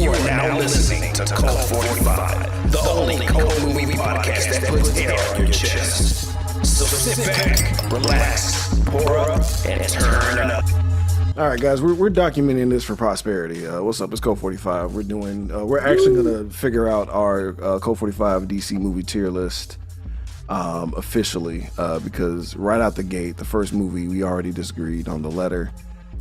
You are now listening to Cult 45, the only cult movie podcast that puts air on your chest. So sit back, relax, pour up, and turn up. All right, guys, we're documenting this for prosperity. What's up? It's Code 45. We're actually gonna figure out our Code 45 DC movie tier list officially because right out the gate, the first movie we already disagreed on the letter,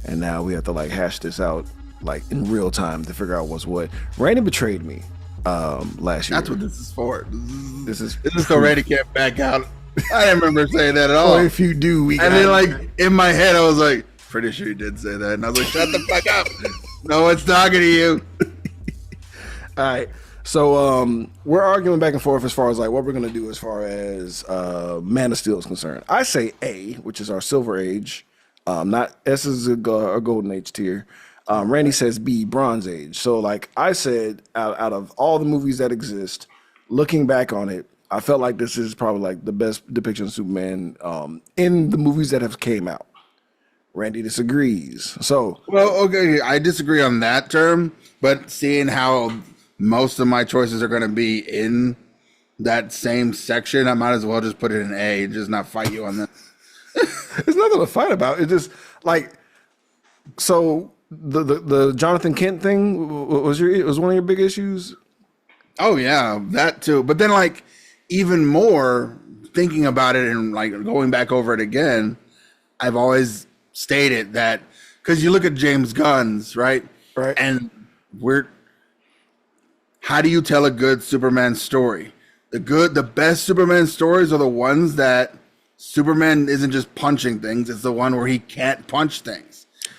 and now we have to like hash this out like in real time to figure out what's what. Randy betrayed me last year. That's what this is for. This is so Randy can't back out. I didn't remember saying that at all. Well, if you do, we. And then like in my head, I was like, pretty sure you did say that. And I was like, shut the fuck up. No one's talking to you. All right. So we're arguing back and forth as far as like what we're going to do as far as Man of Steel is concerned. I say A, which is our Silver Age. Not S is a Golden Age tier. Randy says B, Bronze Age. So like I said, out of all the movies that exist, looking back on it, I felt like this is probably like the best depiction of Superman in the movies that have came out. Randy disagrees. So, well, okay, I disagree on that term, but seeing how most of my choices are going to be in that same section, I might as well just put it in A and just not fight you on that. There's nothing to fight about. It's just like, so the Jonathan Kent thing was one of your big issues. Oh yeah, that too. But then like even more thinking about it and like going back over it again, I've always stated that because you look at James Gunn's right, and how do you tell a good Superman story? The best Superman stories are the ones that Superman isn't just punching things; it's the one where he can't punch things.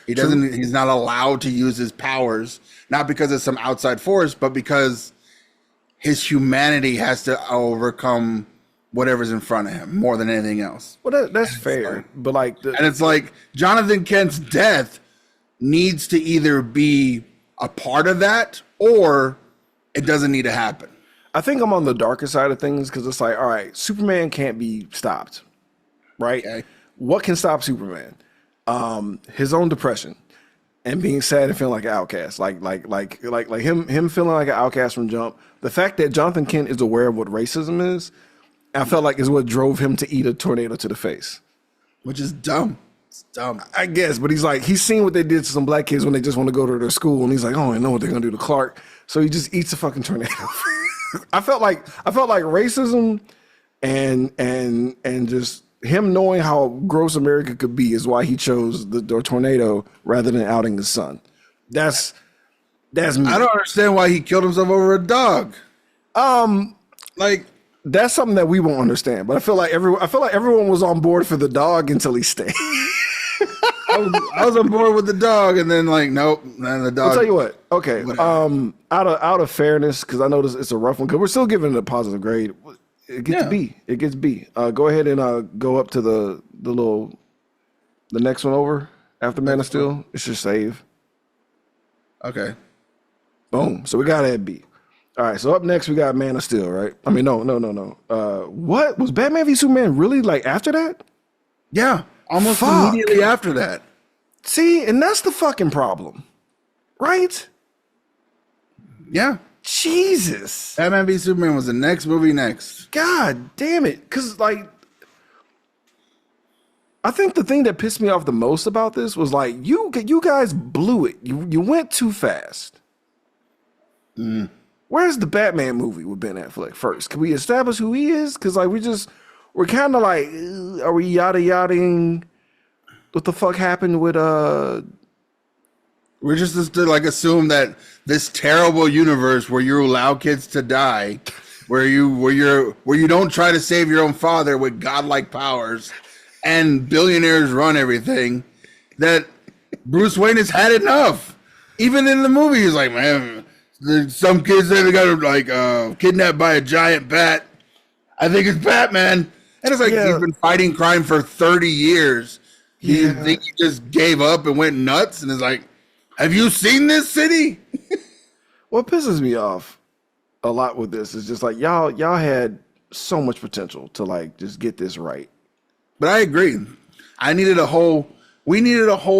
He's not allowed to use his powers, not because it's some outside force, but because his humanity has to overcome whatever's in front of him more than anything else. Well, that's fair, like, but like, and it's like Jonathan Kent's death needs to either be a part of that or it doesn't need to happen. I think I'm on the darker side of things because it's like, all right, Superman can't be stopped, right? Okay. What can stop Superman? His own depression and being sad and feeling like an outcast, like him feeling like an outcast from jump. The fact that Jonathan Kent is aware of what racism is, I felt like is what drove him to eat a tornado to the face, which is dumb. It's dumb, I guess. But he's seen what they did to some black kids when they just want to go to their school, and he's like, oh, I know what they're gonna do to Clark, so he just eats a fucking tornado. I felt like racism and just him knowing how gross America could be is why he chose the tornado rather than outing his son. That's me. I don't understand why he killed himself over a dog. Like that's something that we won't understand. But I feel like everyone was on board for the dog until he stayed. I was on board with the dog, and then like nope. And the dog. I'll tell you what. Okay. Whatever. Out of fairness, because I know it's a rough one. Because we're still giving it a positive grade. It gets B. It gets B. Go ahead and go up to the next one over after Man of Steel. It should save. Okay. Boom. So we got to add B. All right. So up next we got Man of Steel, right? I mean, no. What was Batman v Superman really like after that? Yeah, almost immediately after that. See, and that's the fucking problem, right? Yeah. Jesus. Batman v Superman was the next movie next. God damn it. Because, like, I think the thing that pissed me off the most about this was, like, you guys blew it. You went too fast. Where's the Batman movie with Ben Affleck first? Can we establish who he is? Because, like, we're kind of like, are we yada-yadaing what the fuck happened with, We're just to like assume that this terrible universe where you allow kids to die, where you don't try to save your own father with godlike powers, and billionaires run everything, that Bruce Wayne has had enough. Even in the movie, he's like, man, there's some kids that got like kidnapped by a giant bat. I think it's Batman, and it's like he's been fighting crime for 30 years. You think he just gave up and went nuts, and is like, have you seen this city? What pisses me off a lot with this is just like y'all had so much potential to like just get this right. But I agree. We needed a whole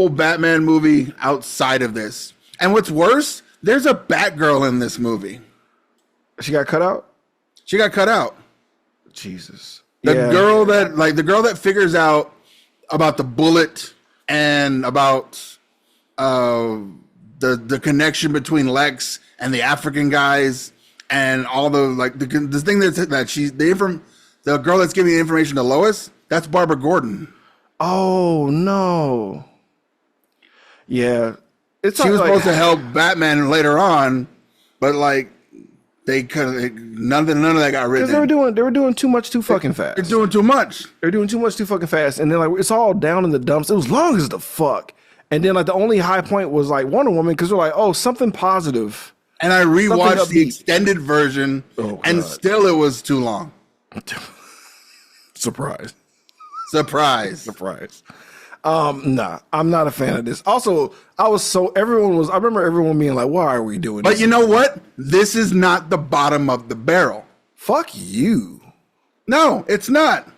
Batman movie outside of this. And what's worse, There's a Batgirl in this movie. She got cut out? She got cut out. Jesus. The girl that figures out about the bullet and about the connection between Lex and the African guys and all the thing the girl that's giving the information to Lois, that's Barbara Gordon. Oh no. Yeah. She was supposed to help Batman later on, but like they couldn't. None of that got written. Because they were doing too much too fucking fast. They're doing too much. They're doing too much too fucking fast, and then like it's all down in the dumps. It was long as the fuck, and then like the only high point was like Wonder Woman because we're like, oh, something positive. And I rewatched the extended version, and still it was too long. Surprise. Nah, I'm not a fan of this. Also, I remember everyone being like, why are we doing this? But you know what? This is not the bottom of the barrel. Fuck you. No, it's not.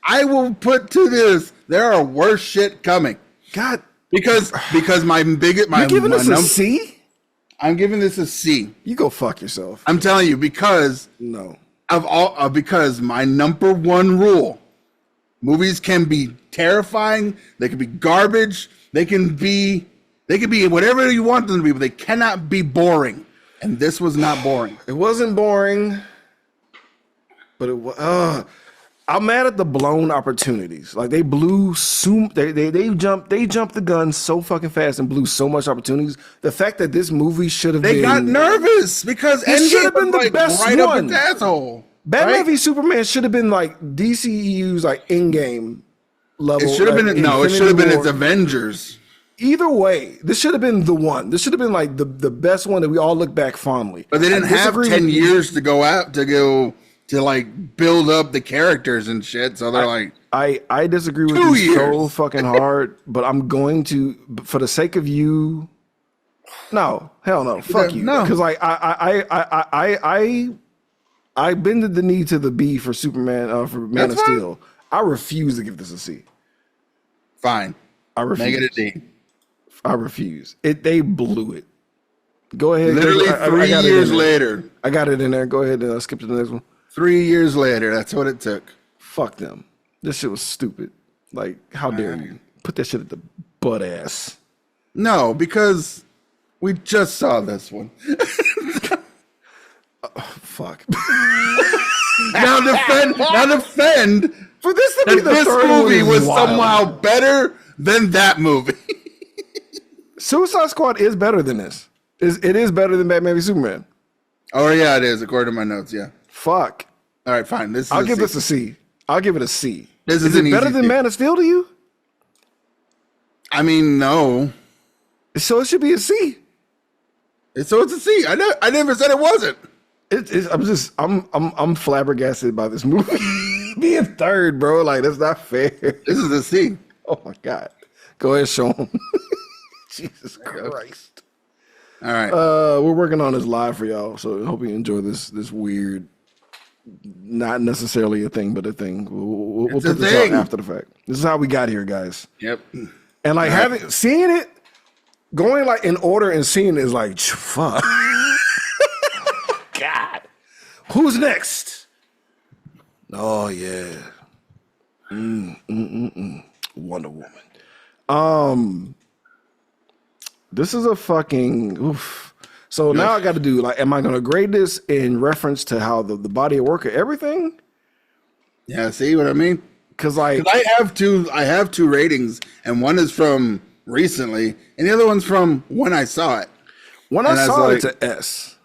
I will put to this, there are worse shit coming. God. Because You're giving this a C? I'm giving this a C. You go fuck yourself. I'm telling you, because because my number one rule, movies can be terrifying, they can be garbage, they can be whatever you want them to be, but they cannot be boring. And this was not boring. It wasn't boring, but it was. I'm mad at the blown opportunities. Like they blew they jumped the gun so fucking fast and blew so much opportunities. The fact that this movie should have They got nervous because it should have been the best right one. Up its asshole. Batman v Superman should have been like DCEU's like in-game level. It should have been it should have been its Avengers. Either way, this should have been the one. This should have been like the best one that we all look back fondly. But they didn't have 10 years to go to like build up the characters and shit. So they're I disagree with you so fucking hard, but I'm going to, for the sake of you. No, hell no, fuck you. No, because like I bended the knee to the B for Superman for Man of Steel. I refuse to give this a C. Fine, I refuse. Make it a D. I refuse. They blew it. Go ahead. Literally 3 years later. I got it in there. Go ahead and skip to the next one. 3 years later, that's what it took. Fuck them. This shit was stupid. Like, how dare you put that shit at the butt ass? No, because we just saw this one. Fuck. Now defend. For this to be the this third movie one was wild. somehow better than that movie. Suicide Squad is better than this. It is better than Batman v Superman. Oh yeah, it is according to my notes. Yeah. Fuck. All right, fine. I'll give this a C. I'll give it a C. This is it better than Man of Steel to you? I mean, no. So it should be a C. So it's a C. I never said it wasn't. I'm flabbergasted by this movie being third, bro. Like that's not fair. This is a C. Oh my God. Go ahead, show him. Jesus Christ. All right. We're working on this live for y'all, so I hope you enjoy this weird, not necessarily a thing, but a thing. We'll put this out after the fact. This is how we got here, guys. Yep. And like seeing it, going like in order and seeing it is like fuck. God. Who's next? Oh yeah. Wonder Woman. This is a fucking oof. So now I got to do like, am I going to grade this in reference to how the body of work of everything? Yeah, see what I mean? Because like I have two ratings, and one is from recently, and the other one's from when I saw it. When I saw it, it's an S.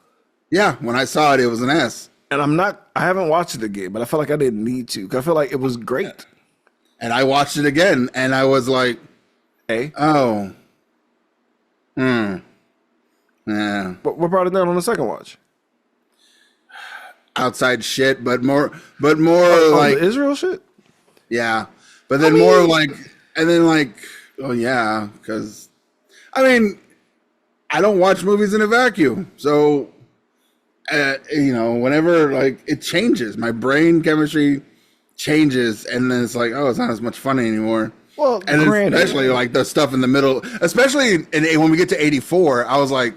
Yeah, when I saw it, it was an S. And I haven't watched it again, but I felt like I didn't need to. Because I feel like it was great. And I watched it again, and I was like, "Hey, oh, yeah." What brought it down on the second watch? Outside shit, but more like the Israel shit. Yeah, but then more like, and then like, oh yeah, because I mean, I don't watch movies in a vacuum, so whenever like it changes, my brain chemistry changes, and then it's like, oh, it's not as much fun anymore. Well, and especially like the stuff in the middle, especially when we get to 84, I was like,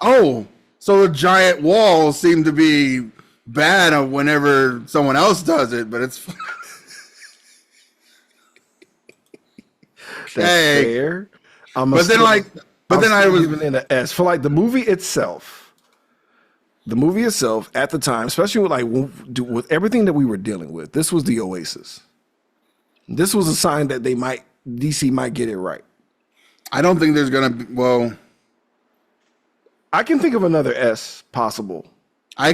Oh, so the giant walls seem to be bad whenever someone else does it, but it's That's fair. But then I was giving it an S for like the movie itself. The movie itself at the time, especially with everything that we were dealing with, this was the Oasis. This was a sign that DC might get it right. I don't think there's gonna be. Well, I can think of another S possible. I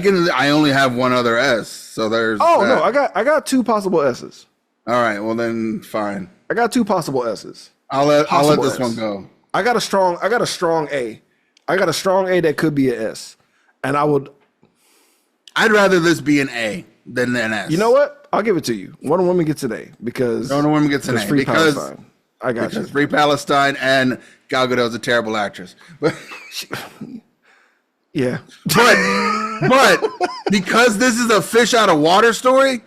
only have one other S, so there's. Oh no, I got two possible S's. All right, well then, fine. I got two possible S's. I'll let this S. one go. I got a strong A. I got a strong A that could be an S, and I'd rather this be an A than an S. You know what? I'll give it to you. Wonder Woman gets an A because Wonder Woman gets an A Free because Palestine. I got you. Free Palestine and Gal Gadot's a terrible actress, but. Yeah, but because this is a fish out of water story,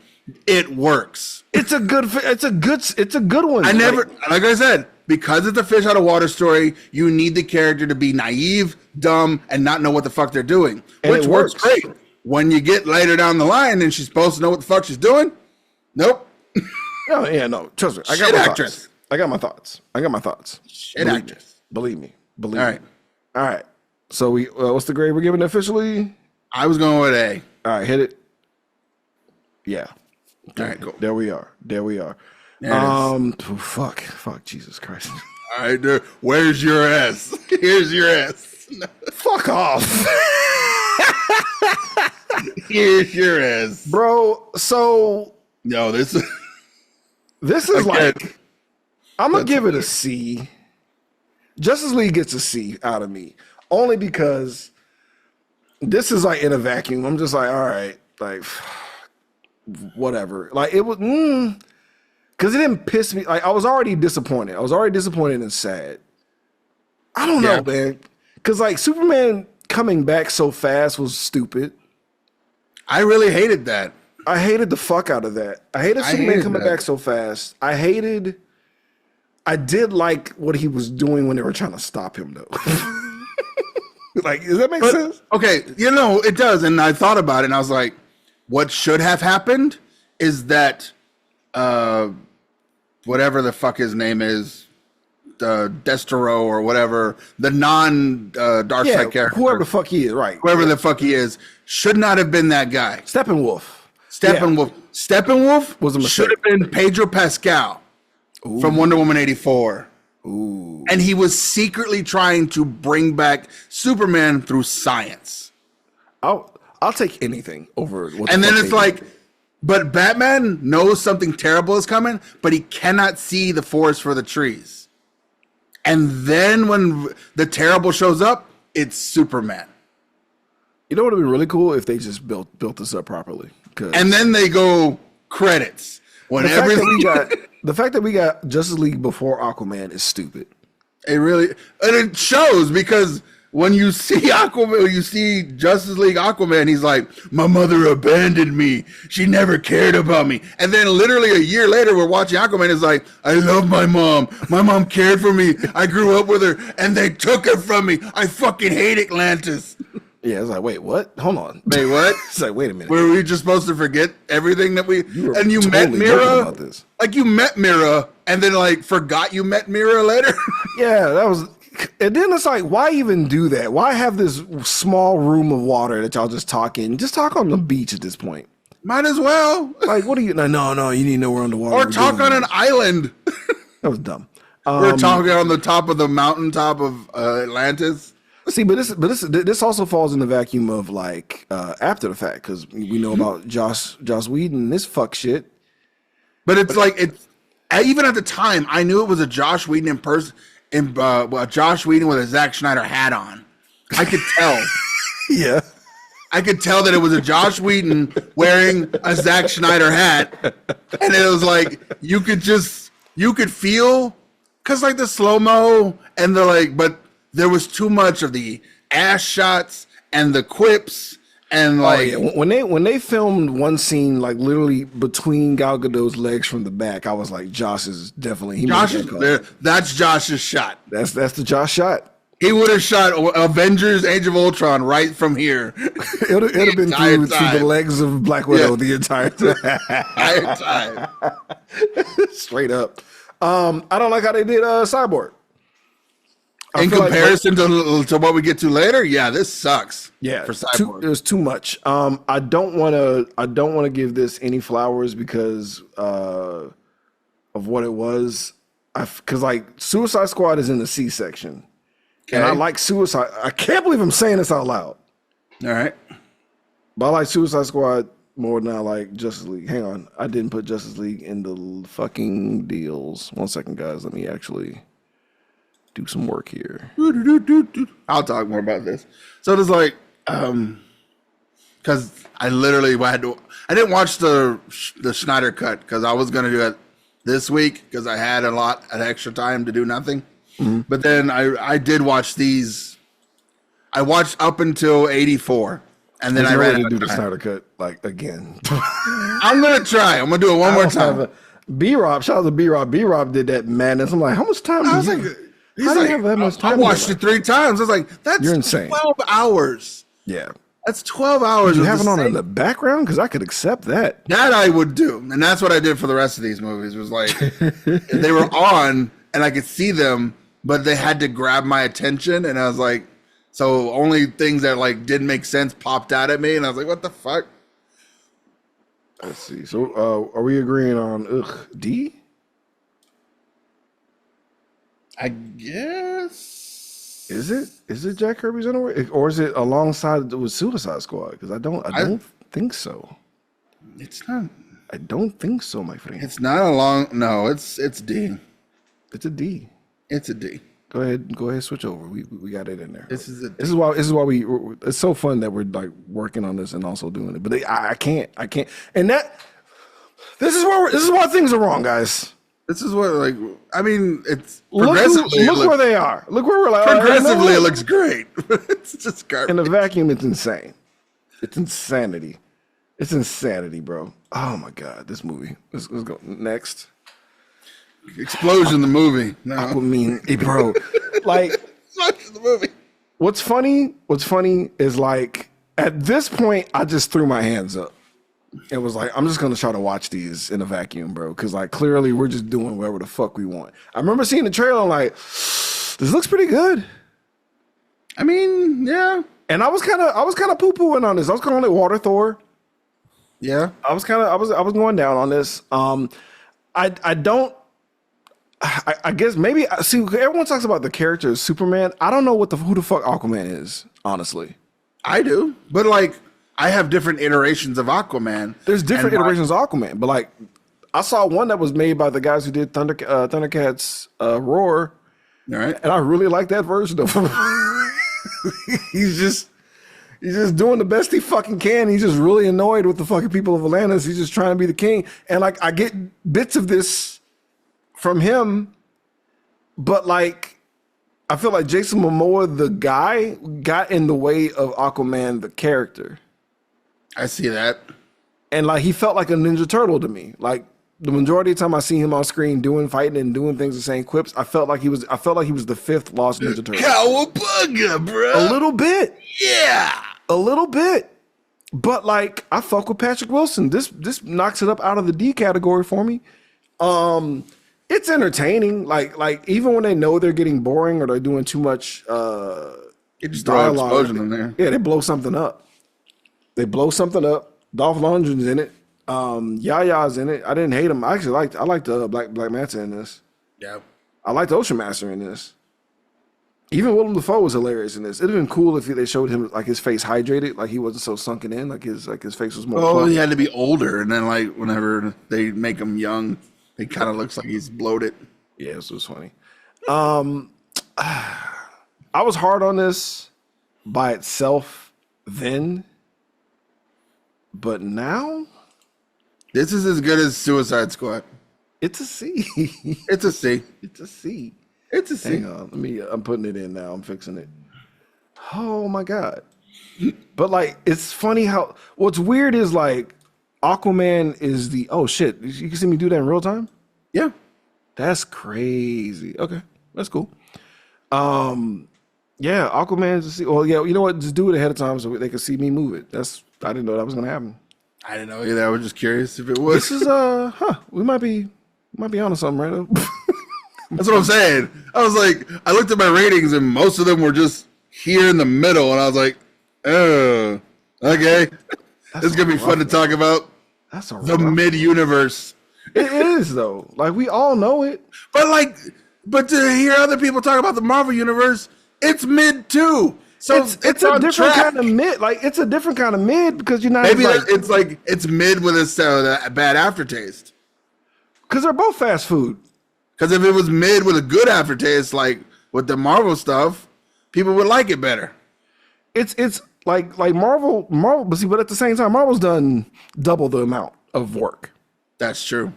it works. it's a good one. Like I said, because it's a fish out of water story, you need the character to be naive, dumb, and not know what the fuck they're doing, and which works great. When you get later down the line and she's supposed to know what the fuck she's doing, nope. No. Trust me, I got my thoughts. Shit actress. Believe me. All right. So we, what's the grade we're giving officially? I was going with A. All right, hit it. Yeah. All right, cool. There we are. Fuck, Jesus Christ. All right, dude. Where's your S? Here's your S. Fuck off. Here's your S, bro. So no, this is like, I'm gonna give it a C. Justice League gets a C out of me. Only because this is like in a vacuum. I'm just like, all right, like, whatever. Like, it was, because it didn't piss me. Like, I was already disappointed. And sad. I don't know, man. Because, like, Superman coming back so fast was stupid. I really hated that. I hated the fuck out of that. I hated Superman coming back so fast. I did like what he was doing when they were trying to stop him, though. Like, does that make sense? Okay, it does. And I thought about it, and I was like, what should have happened is that whatever the fuck his name is, Destro or whatever, the non-Darkseid character. Whoever the fuck he is, right. Whoever the fuck he is, should not have been that guy. Steppenwolf Was a mistake. Should have been Pedro Pascal from Wonder Woman 84. Ooh. And he was secretly trying to bring back Superman through science. I'll take anything over. And then it's like, but Batman knows something terrible is coming, but he cannot see the forest for the trees. And then when the terrible shows up, it's Superman. You know what would be really cool if they just built this up properly. And then they go credits. The fact that we got Justice League before Aquaman is stupid. It shows because when you see Aquaman, you see Justice League Aquaman, he's like, my mother abandoned me. She never cared about me. And then literally a year later, we're watching Aquaman. It's like, I love my mom. My mom cared for me. I grew up with her and they took her from me. I fucking hate Atlantis. Yeah, it's like, wait, what? Hold on. Wait, what? It's like, wait a minute. Were we just supposed to forget everything that you totally met Mira? Like you met Mira and then like forgot you met Mira later? Yeah, that was, and then it's like, why even do that? Why have this small room of water that y'all just talk in? Just talk on the beach at this point. Might as well. Like, what are you? No, you need to know we're underwater. Or talk on an island. That was dumb. We're talking on the top of the mountaintop of Atlantis. See, but this also falls in the vacuum of like after the fact because we know about Joss Whedon and this fuck shit. But it's like even at the time I knew it was a Joss Whedon in person, Joss Whedon with a Zack Snyder hat on. I could tell. Yeah, I could tell that it was a Joss Whedon wearing a Zack Snyder hat, and it was like you could feel because like the slow mo and the like, but. There was too much of the ass shots and the quips and like when they filmed one scene like literally between Gal Gadot's legs from the back, I was like, Josh is definitely that's Josh's shot. That's the Josh shot. He would have shot Avengers: Age of Ultron right from here. It would have been through the legs of Black Widow the entire time. Straight up. I don't like how they did Cyborg. In comparison to what we get to later, yeah, this sucks. Yeah, for Cyborg, it was too much. I don't want to give this any flowers because of what it was. Because like Suicide Squad is in the C section. Okay. And I like Suicide. I can't believe I'm saying this out loud. All right. But I like Suicide Squad more than I like Justice League. Hang on. I didn't put Justice League in the fucking deals. 1 second, guys. Let me actually do some work here. I'll talk more about this. So there's like, because I literally I didn't watch the Snyder cut because I was going to do it this week because I had an extra time to do nothing. Mm-hmm. But then I did watch these. I watched up until 84, and then I ran to do the Snyder cut like again. I'm gonna try. I'm gonna do it one more time. B-Rob, shout out to B-Rob. B-Rob did that madness. I'm like, how much time? I was like, have that much time? I watched it 3 times. I was like, you're insane. 12 hours. Yeah. That's 12 hours. Did you have it on in the background? Because I could accept that. That I would do. And that's what I did for the rest of these movies. Was like, they were on and I could see them, but they had to grab my attention. And I was like, so only things that like didn't make sense popped out at me. And I was like, what the fuck? Let's see. So are we agreeing on D? I guess. Is it Jack Kirby's Underwear, or is it alongside with Suicide Squad? Because I don't think so. It's not. I don't think so, my friend. It's not no, it's D. It's a D. It's a D. Go ahead, switch over. We got it in there. This is why it's so fun that we're like working on this and also doing it. But I can't. And this is why things are wrong, guys. This is what it's progressively. Look where they are. Look where we're like. Progressively, it looks great. It's just garbage. In the vacuum, it's insane. It's insanity. It's insanity, bro. Oh my god, this movie. Let's go next. Explosion the movie. No. I mean, bro. Like the movie. What's funny is like at this point, I just threw my hands up. It was like, I'm just going to try to watch these in a vacuum, bro. Because, like, clearly we're just doing whatever the fuck we want. I remember seeing the trailer and, like, this looks pretty good. I mean, yeah. And I was kind of poo-pooing on this. I was calling it Water Thor. Yeah. I was going down on this. I guess maybe, see, everyone talks about the character of Superman. I don't know who the fuck Aquaman is, honestly. I do. But, like, I have different iterations of Aquaman. There's different iterations of Aquaman, but like I saw one that was made by the guys who did Thundercats Roar. All right. And I really like that version of him. He's just doing the best he fucking can. He's just really annoyed with the fucking people of Atlantis. He's just trying to be the king. And like I get bits of this from him, but like I feel like Jason Momoa, the guy, got in the way of Aquaman, the character. I see that. And like he felt like a Ninja Turtle to me. Like the majority of the time I see him on screen fighting and doing things and saying quips, I felt like he was the fifth lost Ninja Turtle. Cowabunga, bro. A little bit. Yeah. A little bit. But like I fuck with Patrick Wilson. This knocks it up out of the D category for me. It's entertaining. Like even when they know they're getting boring or they're doing too much you just throw an explosion in there. Yeah, they blow something up. Dolph Lundgren's in it. Yaya's in it. I didn't hate him. I liked Black Manta in this. Yeah. I liked Ocean Master in this. Even Willem Dafoe was hilarious in this. It'd have been cool if they showed him like his face hydrated, like he wasn't so sunken in, like his face was more. Oh, he had to be older, and then like whenever they make him young, he kind of looks like he's bloated. Yeah, this was funny. I was hard on this by itself then. But now, this is as good as Suicide Squad. It's a C. It's a C. It's a C. It's a C. Hang on, I'm putting it in now. I'm fixing it. Oh my god! But like, it's funny how what's weird is like Aquaman is the oh shit. You can see me do that in real time. Yeah, that's crazy. Okay, that's cool. Yeah, Aquaman. Well, yeah, you know what? Just do it ahead of time so they can see me move it. I didn't know that was gonna happen. I didn't know either. I was just curious if it was. This is we might be onto something right now. That's what I'm saying. I was like, I looked at my ratings and most of them were just here in the middle, and I was like, oh, okay. This is gonna be fun to talk about. That's the mid-universe. It is though. Like we all know it. But to hear other people talk about the Marvel universe, it's mid too. So it's a different kind of mid. Like it's a different kind of mid because you're not. Maybe it's mid with a bad aftertaste. Because they're both fast food. Because if it was mid with a good aftertaste, like with the Marvel stuff, people would like it better. It's like Marvel, but at the same time, Marvel's done double the amount of work. That's true.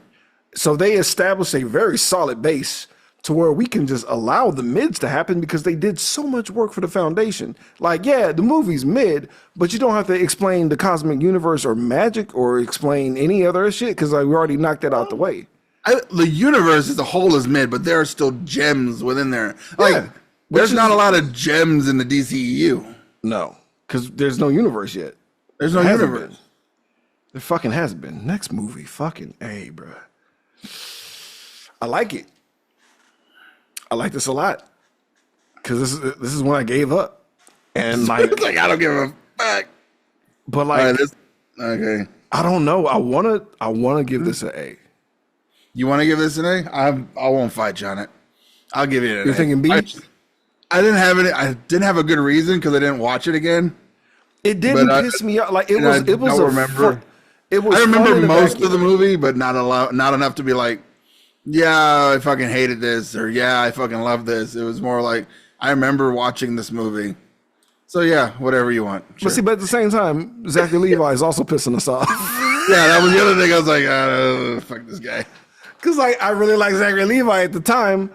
So they established a very solid base to where we can just allow the mids to happen because they did so much work for the foundation. Like, yeah, the movie's mid, but you don't have to explain the cosmic universe or magic or explain any other shit because we already knocked that out the way. The universe as a whole is mid, but there are still gems within there. Like, Yeah, there's not a lot of gems in the DCEU. No, because there's no universe yet. There's no universe. Been. There fucking hasn't been. Next movie, fucking A, bro. I like it. I like this a lot because this is when I gave up, and like, like I don't give a fuck. But like, okay, I don't know. I wanna give this an A. You want to give this an A? I won't fight you on it. I'll give it an A. You're thinking B? I didn't have a good reason because I didn't watch it again. It didn't piss me off. Like it was. I remember most of the movie, but not enough to be like, yeah, I fucking hated this, or yeah, I fucking love this. It was more like I remember watching this movie. So yeah, whatever you want. Sure. But at the same time, Zachary Levi is also pissing us off. Yeah, that was the other thing. I was like, fuck this guy. Because like I really like Zachary Levi at the time.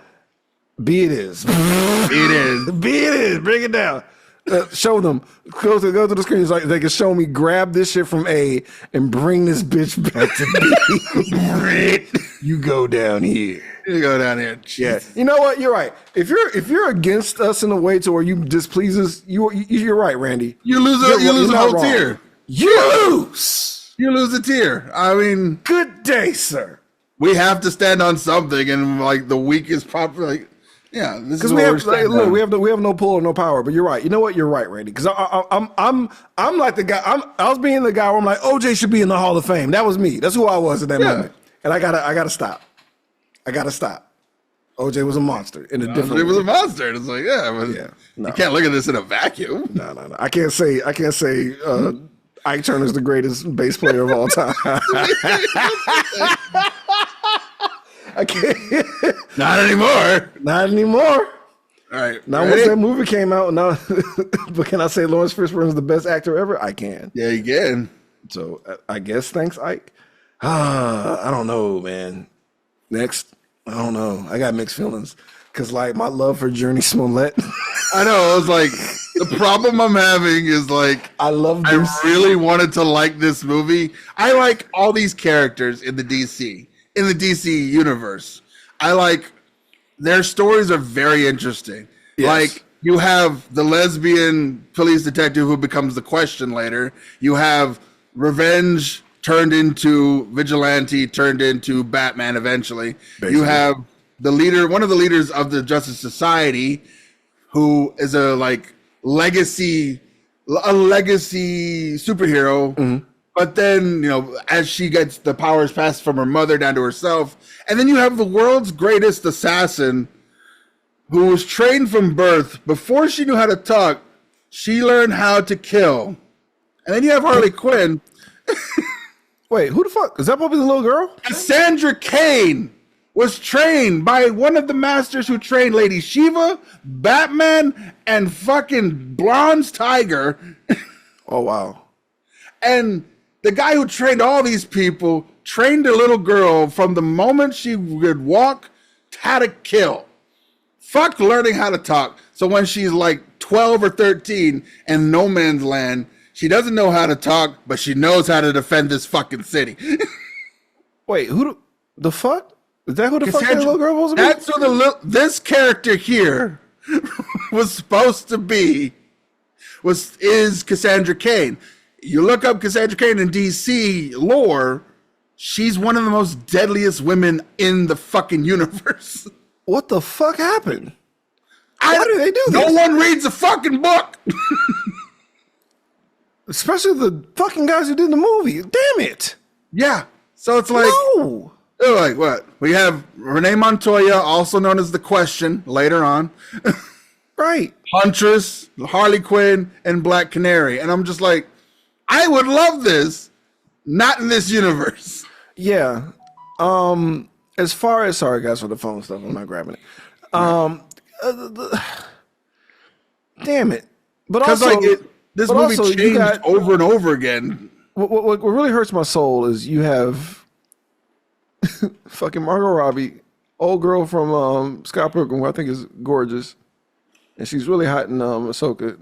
B it is. B it is. B it is. Bring it down. Show them. Go to the screen so they can show me. Grab this shit from A and bring this bitch back to B. You go down here. You go down here. Yeah. You know what? You're right. If you're against us in a way to where you displease us, you're right, Randy. You lose a whole tier. You lose a tier. I mean, good day, sir. We have to stand on something, and like the weakest proper, like, yeah, this is what we're standing on. Look, we have no pull or no power. But you're right. You know what? You're right, Randy. Because I'm like the guy. I was being the guy where I'm like, OJ should be in the Hall of Fame. That was me. That's who I was at that moment. And I gotta stop. OJ was a monster in a different. OJ was a monster. It's like, you can't look at this in a vacuum. No. I can't say Ike Turner's the greatest bass player of all time. I can't. Not anymore. All right. Now, once that movie came out, now, but can I say Lawrence Fishburne is the best actor ever? I can. Yeah, you can. So I guess thanks, Ike. I don't know, man. Next, I don't know. I got mixed feelings because, like, my love for Journey Smollett. I know. I was like, the problem I'm having is like, I really wanted to like this movie. I like all these characters in the DC universe. I like their stories are very interesting. Yes. Like you have the lesbian police detective who becomes the Question later. You have Revenge turned into vigilante, turned into Batman eventually. Basically. You have one of the leaders of the Justice Society, who is a legacy superhero. Mm-hmm. But then, as she gets the powers passed from her mother down to herself, and then you have the world's greatest assassin who was trained from birth. Before she knew how to talk, she learned how to kill. And then you have Harley Quinn. Wait, who the fuck? Is that probably the little girl? Cassandra Cain was trained by one of the masters who trained Lady Shiva, Batman, and fucking Bronze Tiger. Oh, wow. And the guy who trained all these people trained a little girl from the moment she would walk how to kill. Fuck learning how to talk. So when she's like 12 or 13 in no man's land, she doesn't know how to talk, but she knows how to defend this fucking city. Wait, who the fuck? Is that who the fuck that little girl was? That's who this character here was supposed to be is Cassandra Cain. You look up Cassandra Cain in DC lore, she's one of the most deadliest women in the fucking universe. What the fuck happened? Why do they do this? No one reads a fucking book. Especially the fucking guys who did the movie. Damn it. Yeah. So it's like, no. They're like, what? We have Renee Montoya, also known as The Question, later on. Right. Huntress, Harley Quinn, and Black Canary. And I'm just like, I would love this. Not in this universe. Yeah. As far as, sorry guys for the phone stuff, I'm not grabbing it. Damn it. But also, this movie also, changed over and over again. What really hurts my soul is you have fucking Margot Robbie, old girl from Scott Pilgrim, who I think is gorgeous, and she's really hot in Ahsoka.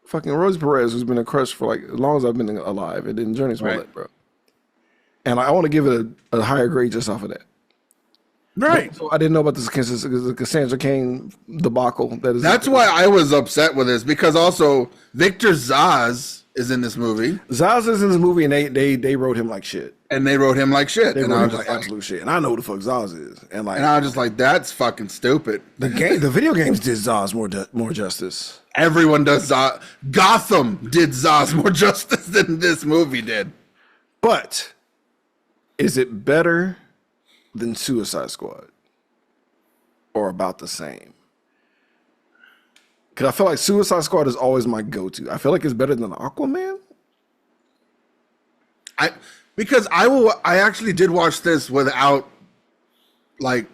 Fucking Rosie Perez, who's been a crush for like as long as I've been alive, and then Journey Smollett, right, bro. And I want to give it a higher grade just off of that. Right. So I didn't know about this Cassandra Cain debacle. That's why I was upset with this, because also Victor Zaz is in this movie. Zaz is in this movie, and they wrote him like shit. And they wrote him like shit. They wrote him like absolute shit. And I know who the fuck Zaz is. And I was just like, that's fucking stupid. The video games did Zaz more justice. Everyone does Zaz. Gotham did Zaz more justice than this movie did. But is it better than Suicide Squad? Or about the same? Because I feel like Suicide Squad is always my go-to. I feel like it's better than Aquaman. I actually did watch this without, like,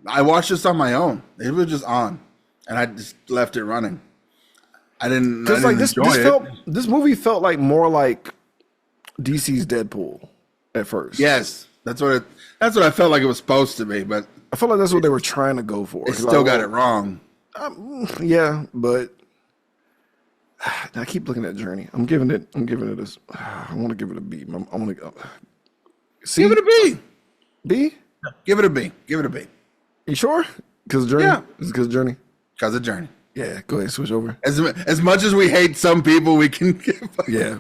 I watched this on my own. It was just on, and I just left it running. I didn't like this movie felt like more like DC's Deadpool at first. Yes, that's what I felt like it was supposed to be, but I felt like that's what they were trying to go for. They still got it wrong. Yeah, but I keep looking at Journey. I'm giving it this. I want to give it a B. I want to C? Give it a B. B? Give it a B. Give it a B. You sure? Because Journey? Yeah. Is it because of Journey? Because of Journey. Yeah, go ahead, switch over. As much as we hate some people, we can give. Yeah,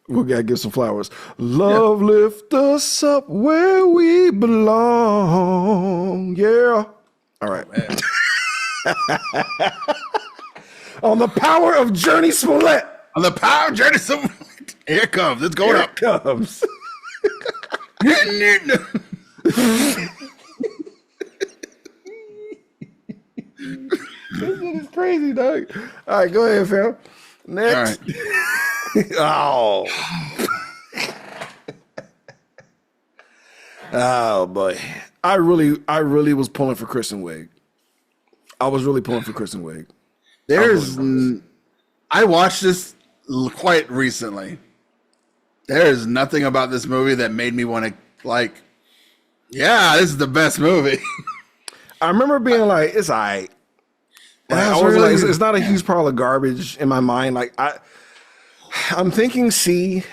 we gotta give some flowers. Love lift us up where we belong. Yeah. All right. On the power of Journey Smollett. On the power of Journey Smollett. Here it comes. It's going up. Here it comes. This shit is crazy, dog. All right, go ahead, fam. Next. All right. Oh boy. I really was pulling for Kristen Wiig. I was really pulling for Kristen Wiig. I watched this quite recently. There is nothing about this movie that made me want to, like, yeah, this is the best movie. I remember being like, it's all right. I was like, it's not a huge pile of garbage in my mind. Like I'm thinking C.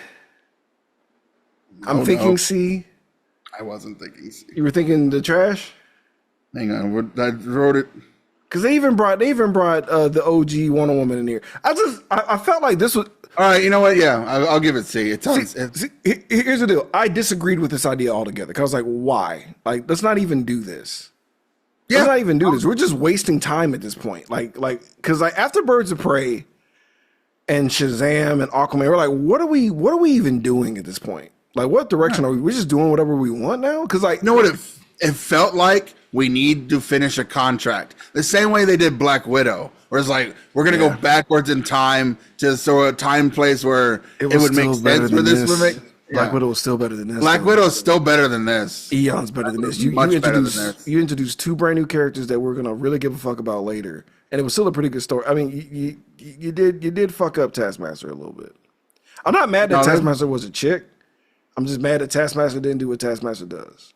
I'm thinking C. I wasn't thinking C. You were thinking the trash? Hang on, I wrote it. Because they even brought the OG Wonder Woman in here. I felt like this was. All right, you know what? Yeah, I'll give it C. Here's the deal. I disagreed with this idea altogether. Because I was like, why? Like, let's not even do this. Yeah. Let's not even do this. We're just wasting time at this point. Because after Birds of Prey and Shazam and Aquaman, we're like, what are we even doing at this point? Like, what direction are we? We're just doing whatever we want now? Because, like, you know what it felt like? We need to finish a contract. The same way they did Black Widow. Where it's like, we're going to go backwards in time to sort of a time place where it would make sense for this movie. Black Widow was still better than this. Black Widow is still better than this. Eon's better than this. You introduced two brand new characters that we're gonna really give a fuck about later, and it was still a pretty good story. I mean, you did fuck up Taskmaster a little bit. I'm not mad that Taskmaster was a chick. I'm just mad that Taskmaster didn't do what Taskmaster does.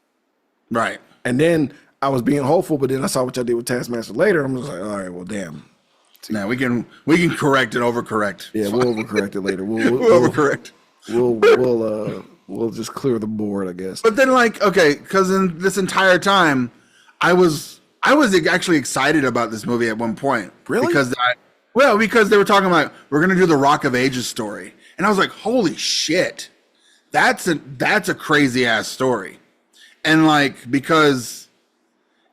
Right. And then I was being hopeful, but then I saw what y'all did with Taskmaster later. I'm just like, all right, well, damn. Now we can correct and overcorrect. Yeah, we'll overcorrect it later. We'll overcorrect. We'll just clear the board, I guess. But then, like, okay, because in this entire time, I was I was actually excited about this movie at one point. Really? Because they were talking about we're gonna do the Rock of Ages story, and I was like, holy shit, that's a crazy ass story, and like because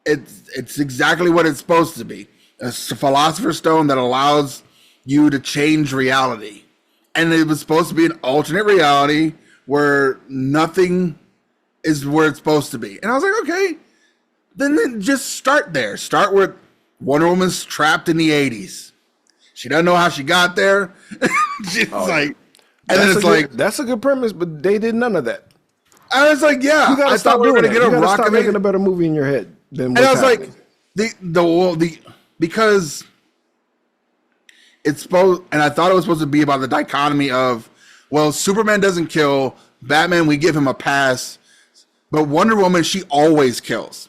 it's exactly what it's supposed to be. It's a philosopher's stone that allows you to change reality, and it was supposed to be an alternate reality where nothing is where it's supposed to be. And I was like, okay, then just start there. Start with Wonder Woman's trapped in the 80s. She doesn't know how she got there. She's like, and then it's like, that's a good premise, but they did none of that. I was like, yeah, You gotta I stop thought we were doing gonna that. get You a gotta Rock stop of making Ages. a better movie in your head than And I what's was happening. like, because it's supposed, and I thought it was supposed to be about the dichotomy of, well, Superman doesn't kill, Batman, we give him a pass, but Wonder Woman, she always kills.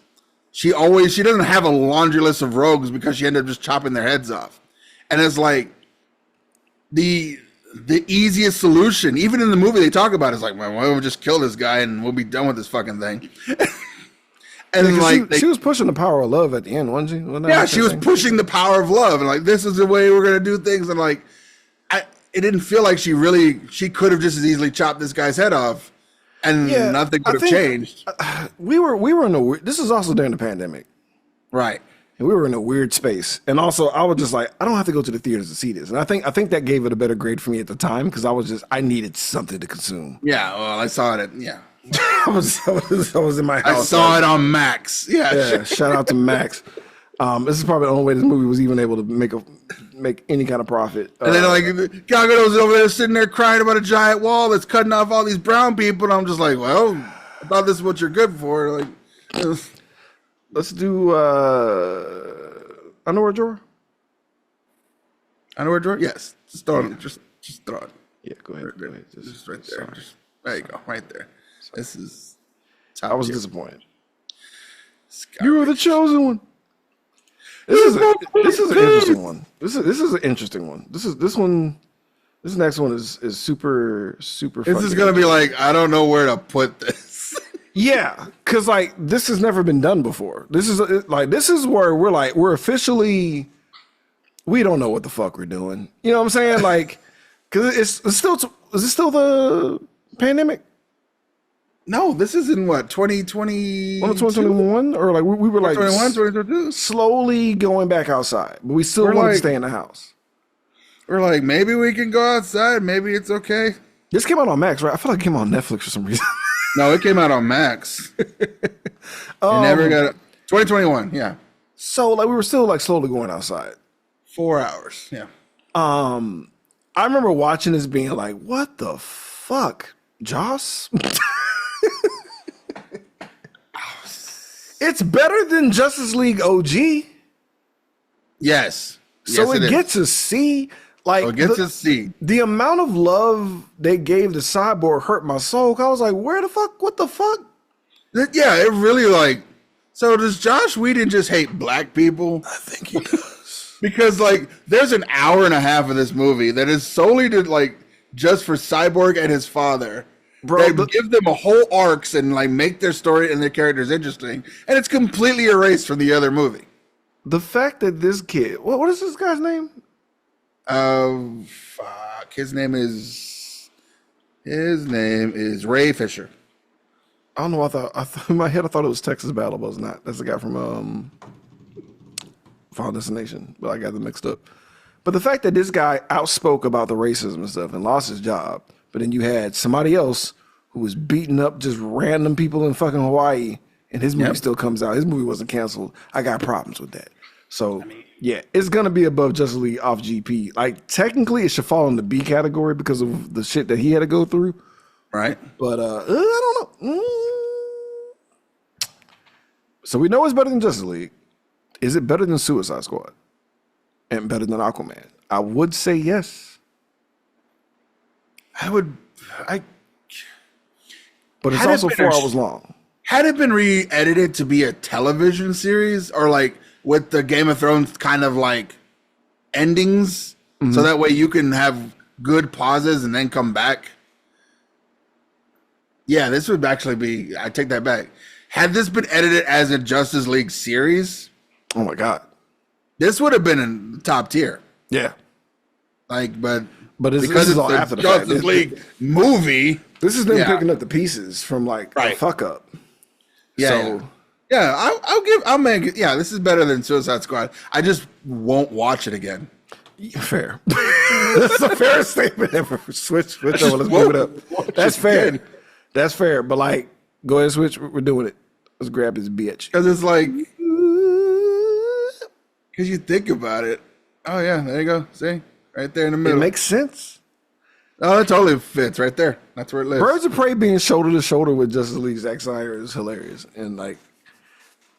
She doesn't have a laundry list of rogues because she ended up just chopping their heads off. And it's like the easiest solution, even in the movie they talk about it, is like, well, why don't we just kill this guy and we'll be done with this fucking thing. And Yeah, like she was pushing the power of love at the end, wasn't she? yeah, she was pushing the power of love, and like, this is the way we're gonna do things. And like, it didn't feel like she could have just as easily chopped this guy's head off, and nothing would have changed. We were in a weird. This is also during the pandemic, Right. and we were in a weird space. And also, I was just like, I don't have to go to the theaters to see this. And I think that gave it a better grade for me at the time because I needed something to consume. Yeah. Well, I saw it. I was in my house. I saw it on Max. Yeah, shout out to Max. This is probably the only way this movie was even able to make any kind of profit. And then like Gal Gadot's over there sitting there crying about a giant wall that's cutting off all these brown people, and I'm just like, well, I thought this is what you're good for. Like, let's do underwear drawer. underwear drawer? Yes. Just throw it. Just throw it. Yeah, go ahead. Just right there. There you go. Right there. This is. I was disappointed. You were the chosen one. This is an interesting one. This is an interesting one. This next one is super. This is gonna be like, I don't know where to put this. Yeah, because like this has never been done before. This is where we're officially, we don't know what the fuck we're doing. You know what I'm saying? Like, because is it still the pandemic? No, this is in what, 2020? 2021, or like we were like 2021, 2022. slowly going back outside, but we still We're want to like- stay in the house. We're like, maybe we can go outside. Maybe it's okay. This came out on Max, right? I feel like it came out on Netflix for some reason. No, it came out on Max. It never got it. 2021. Yeah. So like we were still like slowly going outside. 4 hours. Yeah. I remember watching this being like, what the fuck, Joss? It's better than Justice League OG. Yes. So Yes, it gets a C. Like it gets a C. The amount of love they gave to Cyborg hurt my soul. I was like, where the fuck? What the fuck? Yeah, it really like. So does Josh Whedon just hate black people? I think he does. Because like, there's an hour and a half of this movie that is solely to like just for Cyborg and his father. Bro, They give them a whole arcs and like make their story and their characters interesting, and it's completely erased from the other movie. The fact that this kid, what is this guy's name? Fuck. His name is Ray Fisher. I don't know. I thought in my head I thought it was Texas Battle, but it's not. That's the guy from Final Destination, but I got them mixed up. But the fact that this guy outspoke about the racism and stuff and lost his job, but then you had somebody else who was beating up just random people in fucking Hawaii, and his movie still comes out. His movie wasn't canceled. I got problems with that. So yeah, it's gonna be above Justice League off GP. Like technically, it should fall in the B category because of the shit that he had to go through. Right. But I don't know. So we know it's better than Justice League. Is it better than Suicide Squad? And better than Aquaman? I would say yes. But it's Had it also been 4 a- hours long. Had it been re-edited to be a television series, or like with the Game of Thrones kind of like endings, so that way you can have good pauses and then come back. Yeah, this would actually be, I take that back. Had this been edited as a Justice League series, Oh my god. This would have been in top tier. Yeah. Like, but This because is it's all the after the fact. Justice League movie. This is them Yeah. picking up the pieces from like a fuck up. Yeah. So Yeah, this is better than Suicide Squad. I just won't watch it again. fair. That's the fairest statement ever. Switch over. Let's move it up. That's fair. again. That's fair. But like, go ahead, switch. We're doing it. Let's grab this bitch. Because it's like, because you think about it. Oh yeah, there you go. See, right there in the It middle. makes sense. Oh, it totally fits right there. That's where it lives. Birds of Prey being shoulder to shoulder with Justice League Zack Snyder is hilarious, and like,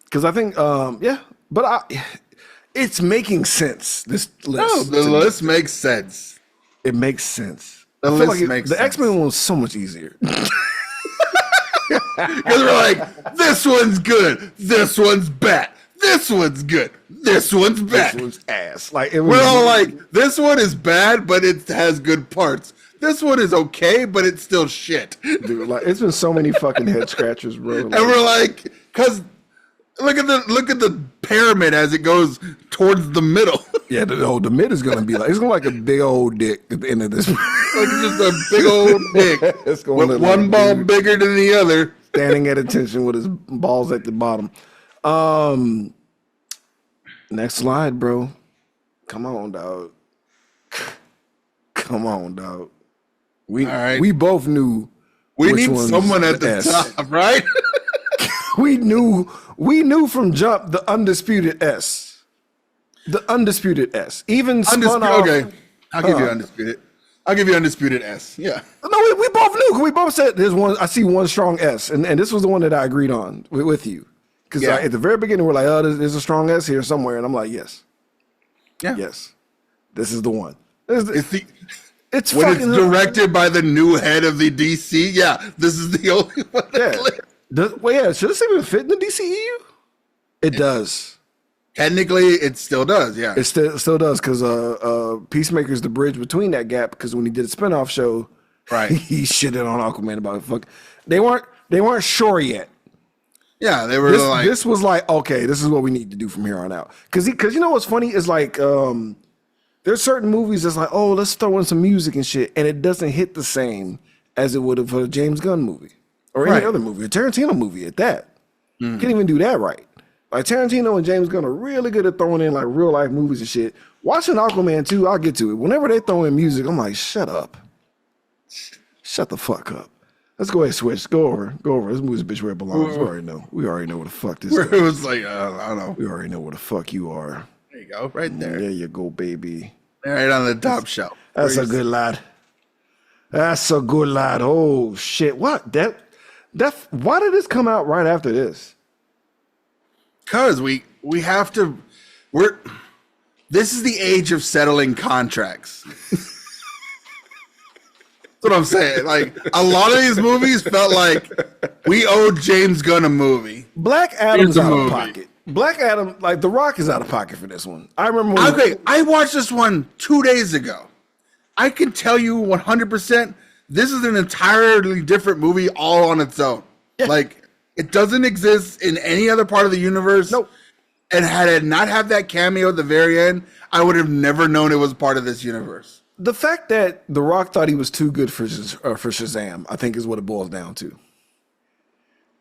because I think, it's making sense. This list. No, the list makes sense. It makes sense. The I feel list like makes the sense. X-Men one was so much easier. Because we're like, this one's good. This one's bad. This one's good. This one's bad. This one's ass. Like it was. We're all like, this one is bad, but it has good parts. This one is okay, but it's still shit. dude, like it's been so many fucking head scratchers, bro. And we're like, because look at the pyramid as it goes towards the middle. Yeah, the mid is gonna be like it's gonna like a big old dick at the end of this. Like just a big old dick It's gonna with look one like ball dude bigger than the other. standing at attention with his balls at the bottom. Next slide, bro. Come on, dog. Come on, dog. All right. We both knew We which need one's someone at the S. top, right? We knew from jump the undisputed S. The undisputed S. Even spun off. Okay, I'll give you undisputed. I'll give you undisputed S. Yeah. No, we both knew. We both said there's one. I see one strong S, and this was the one that I agreed on with you. Because Yeah. at the very beginning, we're like, oh, there's a strong S here somewhere, and I'm like, yes, Yeah. yes, this is the one. It's When fucking it's directed by the new head of the DC, yeah, this is the only one. Yeah. Should this even fit in the DCEU? It does. Technically, it still does. Yeah. It still does because Peacemaker's the bridge between that gap. Because when he did a spinoff show, Right. he shitted on Aquaman about fuck. They weren't sure yet. Yeah, they were like, This was like, okay, this is what we need to do from here on out. Because you know what's funny is like there's certain movies that's like, oh, let's throw in some music and shit, and it doesn't hit the same as it would have for a James Gunn movie or any Right. other movie, a Tarantino movie at that. Can't even do that right. Like Tarantino and James Gunn are really good at throwing in like real life movies and shit. Watching Aquaman 2, I'll get to it. Whenever they throw in music, I'm like, shut up. Shut the fuck up. Let's go ahead and switch. Go over. This movie's a bitch where it belongs. We already know where the fuck this it is. was like, I don't know. We already know where the fuck you are. There you go, right there. There you go, baby. Right on the top shelf. That's a good lad. That's a good lad. Oh shit. What? Why did this come out right after this? Because we have to, this is the age of settling contracts. That's what I'm saying. Like, a lot of these movies felt like we owed James Gunn a movie. Black Adam's Here's a out of movie. pocket. Black Adam, like The Rock is out of pocket for this one. I remember when Okay, I watched this one 2 days ago. I can tell you 100% this is an entirely different movie all on its own. Yeah. Like, it doesn't exist in any other part of the universe. Nope. And had it not have that cameo at the very end, I would have never known it was part of this universe. the fact that The Rock thought he was too good for Shazam, I think is what it boils down to.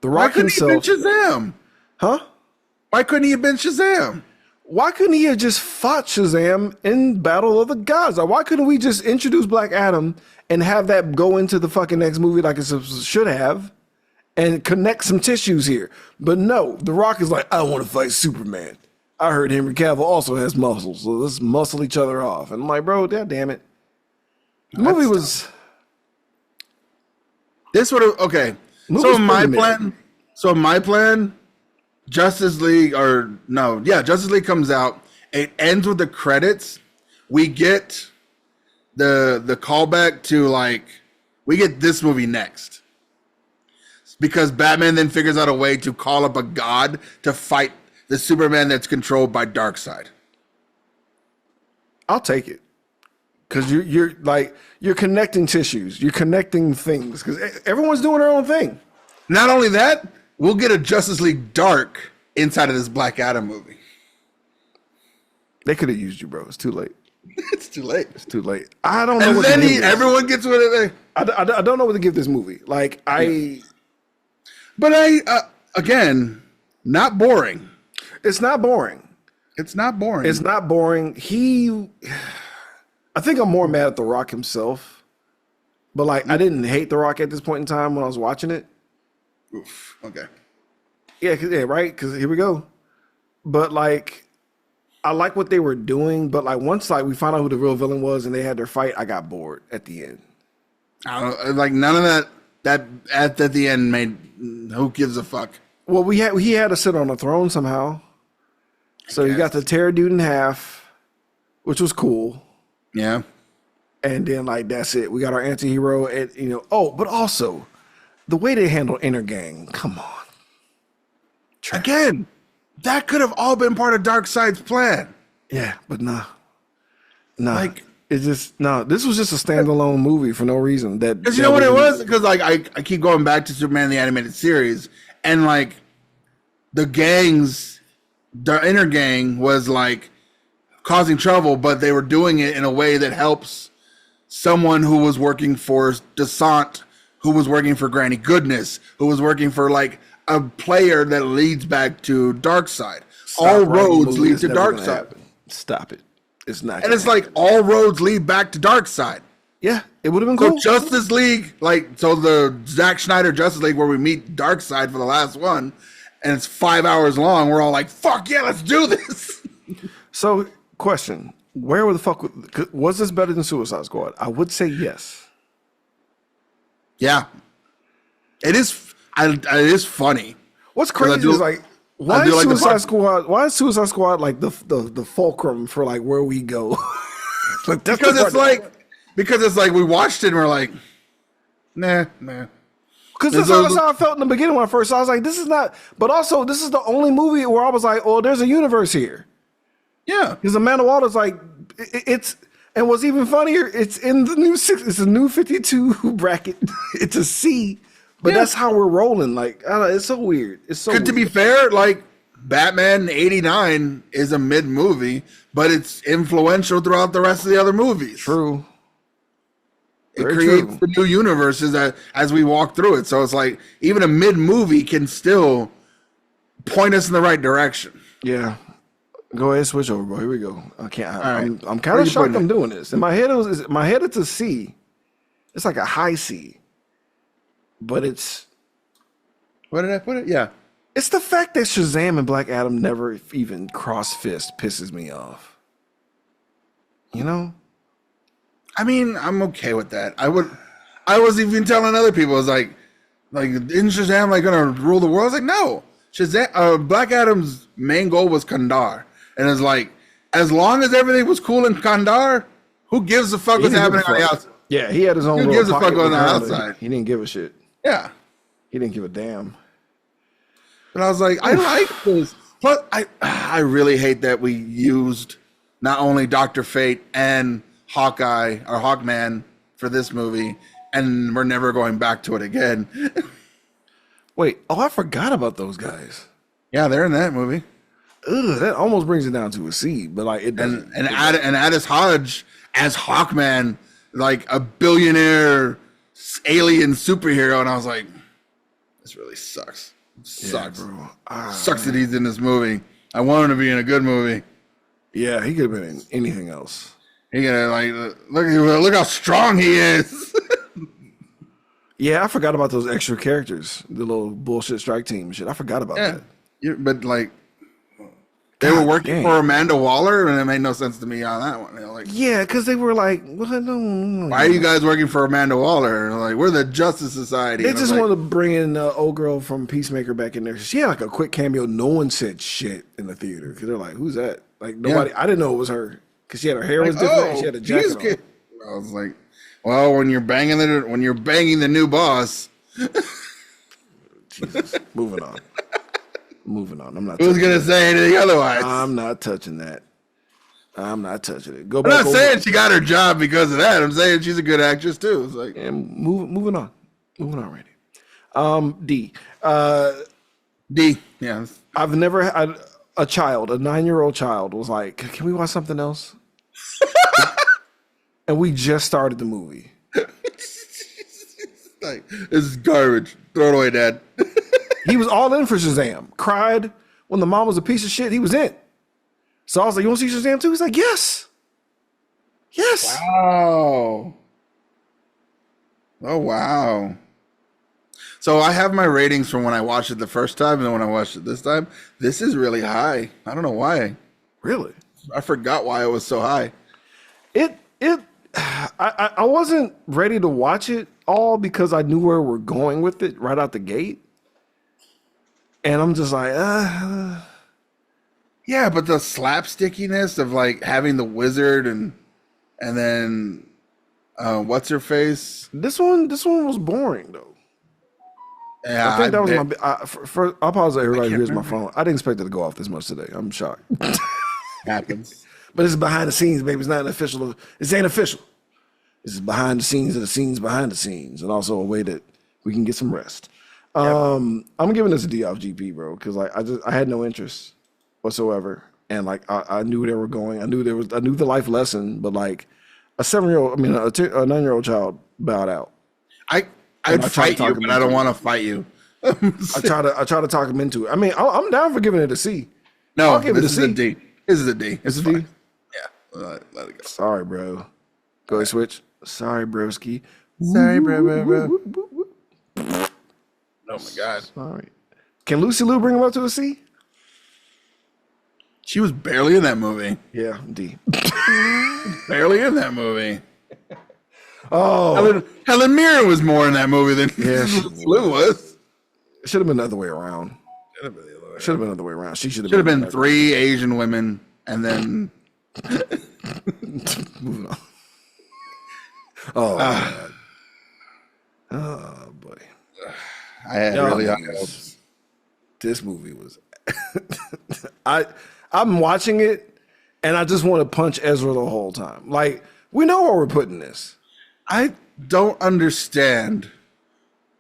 The Why Rock couldn't he himself, have been Shazam? huh? Why couldn't he have been Shazam? Why couldn't he have just fought Shazam in Battle of the Gods? Like, why couldn't we just introduce Black Adam and have that go into the fucking next movie like it should have and connect some tissues here? But no, The Rock is like, I want to fight Superman. I heard Henry Cavill also has muscles, so let's muscle each other off. And I'm like, bro, god damn it. The movie was... This would have okay. Movie's So in my pretty plan, Justice League Justice League comes out. It ends with the credits. We get the callback to like we get this movie next. Because Batman then figures out a way to call up a god to fight the Superman that's controlled by Darkseid. I'll take it. Because you're connecting tissues. You're connecting things. Because everyone's doing their own thing. Not only that, we'll get a Justice League Dark inside of this Black Adam movie. They could have used you, bro. It's too late. It's too late. It's too late. I don't know. And what then to give everyone gets what they. I don't know what to give this movie. Like But again, not boring. it's not boring. It's not boring. It's not boring. I think I'm more mad at The Rock himself. But like, I didn't hate The Rock at this point in time when I was watching it. Oof. Okay. Yeah, right. Because here we go. But like, I like what they were doing. But like, once like we found out who the real villain was and they had their fight, I got bored at the end. I don't like none of that. That at the end made. Who gives a fuck? Well, he had to sit on a throne somehow. So you got to tear a dude in half, which was cool. Yeah. And then like that's it. We got our anti-hero and but also the way they handle Inner Gang. Come on. Again, that could have all been part of Darkseid's plan. Yeah, but nah. Like it's just this was just a standalone movie for no reason. Because you know what it was? Because like I keep going back to Superman the Animated Series, and like the Inner Gang was like causing trouble, but they were doing it in a way that helps someone who was working for Descent, who was working for Granny Goodness, who was working for like a player that leads back to Darkseid. All roads lead to Darkseid. Stop it. It's not. And it's like all roads lead back to Darkseid. Yeah, it would have been cool. So Justice League, so the Zack Snyder Justice League where we meet Darkseid for the last one, and it's 5 hours long. We're all like, fuck yeah, let's do this. So, question. Where the fuck was this better than Suicide Squad? I would say yes. Yeah. It is funny. What's crazy is like why is Suicide Squad like the fulcrum for like where we go? Like because it's like we watched it and we're like, nah. Because that's how I felt in the beginning when I first saw it. I was like, this is not, but also this is the only movie where I was like, oh, there's a universe here. Yeah. Because Amanda Waller's like, and what's even funnier, it's in the it's a new 52 bracket. It's a C, but that's how we're rolling. Like, I don't know, it's so weird. It's so weird. To be fair, like Batman 89 is a mid movie, but it's influential throughout the rest of the other movies. True. It creates the new universes as we walk through it. So it's like even a mid movie can still point us in the right direction. Yeah. Go ahead, switch over, bro. Here we go. I can't. I'm kind of shocked I'm doing this. In my head, it's a C. It's like a high C, but it's. Where did I put it? Yeah, it's the fact that Shazam and Black Adam never even cross fist pisses me off. You know. I mean, I'm okay with that. I was even telling other people, I was like, isn't Shazam like gonna rule the world? I was like, no. Shazam, Black Adam's main goal was Kandar. And it's like, as long as everything was cool in Kandar, who gives a fuck what's happening on the outside? Yeah, he had his own. Who gives a fuck on the outside? He didn't give a shit. Yeah, he didn't give a damn. But I was like, I like this. Plus, I really hate that we used not only Dr. Fate and Hawkeye or Hawkman for this movie, and we're never going back to it again. Wait, I forgot about those guys. Yeah, they're in that movie. Ugh, that almost brings it down to a C, but like it doesn't. And Addis Hodge as Hawkman, like a billionaire alien superhero, and I was like, this really sucks. Sucks, bro. Sucks that he's in this movie. I want him to be in a good movie. Yeah, he could have been in anything else. He gotta look how strong he is. Yeah, I forgot about those extra characters, the little bullshit strike team shit. I forgot about that. Yeah, but like. They were working for Amanda Waller, and it made no sense to me on that one. Yeah, because they were like, well, no. Why are you guys working for Amanda Waller? Like, we're the Justice Society. They just wanted to bring in the old girl from Peacemaker back in there. She had like a quick cameo. No one said shit in the theater because they're like, who's that? Like, nobody. Yeah. I didn't know it was her because she had her hair was different. She had a jacket on. I was like, well, when you're banging the new boss. Jesus. Moving on. I'm not. Who's gonna say anything otherwise? I'm not touching that. I'm not touching it. I'm not saying she got her job because of that. I'm saying she's a good actress too. It's like, moving on, Randy. D. D. Yeah. I've never had. a 9-year-old child, was like, "Can we watch something else?" And we just started the movie. Like, this is garbage. Throw it away, Dad. He was all in for Shazam. Cried when the mom was a piece of shit. He was in. So I was like, "You want to see Shazam too?" He's like, "Yes, yes." Wow. Oh, wow. So I have my ratings from when I watched it the first time and then when I watched it this time. This is really high. I don't know why. Really? I forgot why it was so high. I wasn't ready to watch it all because I knew where we're going with it right out the gate. And I'm just like, Yeah, but the slapstickiness of like having the wizard and then what's her face? This one was boring though. Yeah, I think that was I'll pause it, everybody hears my phone. I didn't expect it to go off this much today. I'm shocked. happens. But it's behind the scenes, baby. It's not an official. This ain't official. This is behind the scenes of the scenes behind the scenes, and also a way that we can get some rest. I'm giving this a D off GP, bro, because like I had no interest whatsoever, and like I knew they were going. I knew the life lesson, but like a 9-year-old child bowed out. I'd fight you, but I don't want to fight you. I try to talk him into it. I mean, I'm down for giving it a C. No, I'll give it a C. A D. This is a D. It's a D. Yeah, let it go. Sorry, bro. Go ahead, switch. Sorry, broski. Sorry, bro. Oh my God. Sorry. Can Lucy Liu bring him up to a C? She was barely in that movie. Yeah, D. Barely in that movie. Oh, Helen Mirren was more in that movie than Liu was. It should have been the other way around. Should have been the other way around. She should have been 3 Asian women and then moving on. Oh, oh boy. I had really high hopes. This movie was. I'm watching it, and I just want to punch Ezra the whole time. Like, we know where we're putting this. I don't understand.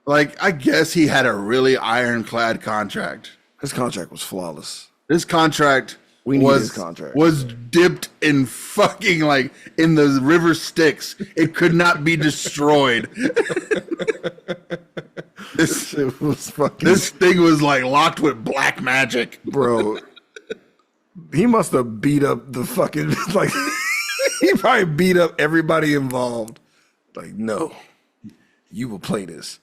Like, I guess he had a really ironclad contract. His contract was flawless. This contract was dipped in fucking like in the river Styx. It could not be destroyed. This thing was like locked with black magic, bro. He must have beat up the fucking like. He probably beat up everybody involved. Like, no, you will play this.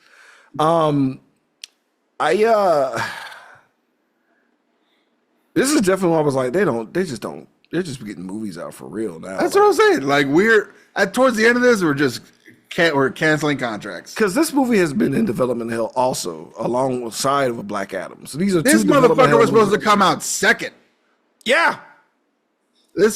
This is definitely what I was like, they're just getting movies out for real now. That's what I'm saying. Like, we're towards the end of this, we're canceling contracts. Because this movie has been in development hell also, alongside of a Black Adam. So these are this motherfucker was supposed to come out second. Yeah. They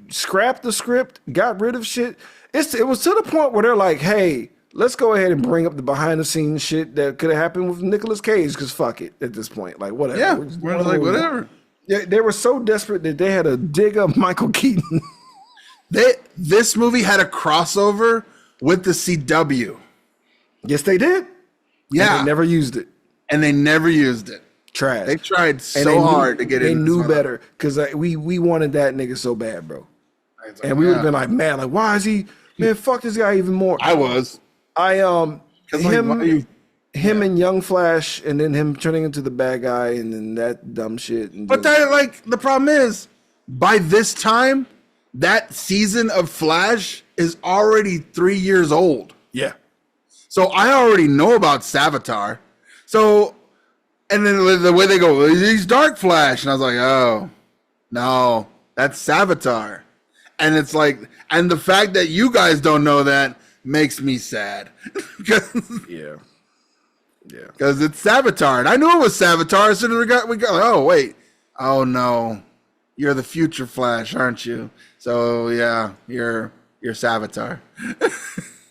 scrapped the script, got rid of shit. It was to the point where they're like, hey, let's go ahead and bring up the behind the scenes shit that could have happened with Nicolas Cage, because fuck it at this point. Like, whatever. Yeah, we're like, whatever. They were so desperate that they had to dig up Michael Keaton. This movie had a crossover with the CW. Yes, they did. Yeah. And they never used it. Trash. They tried so hard to get it. They knew better, because we wanted that nigga so bad, bro. Like, and we would have been like, man, like, why is he, man, fuck this guy even more. Him and Young Flash, and then him turning into the bad guy, and then that dumb shit. And but that, like, the problem is, by this time, that season of Flash is already 3 years old. Yeah. So I already know about Savitar. So, and then the way they go, he's Dark Flash. And I was like, oh, no, that's Savitar. And it's like, and the fact that you guys don't know that makes me sad. Yeah. Because it's Savitar. And I knew it was Savitar as soon as we got like, oh, wait. Oh, no. You're the future Flash, aren't you? So, yeah, you're Savitar.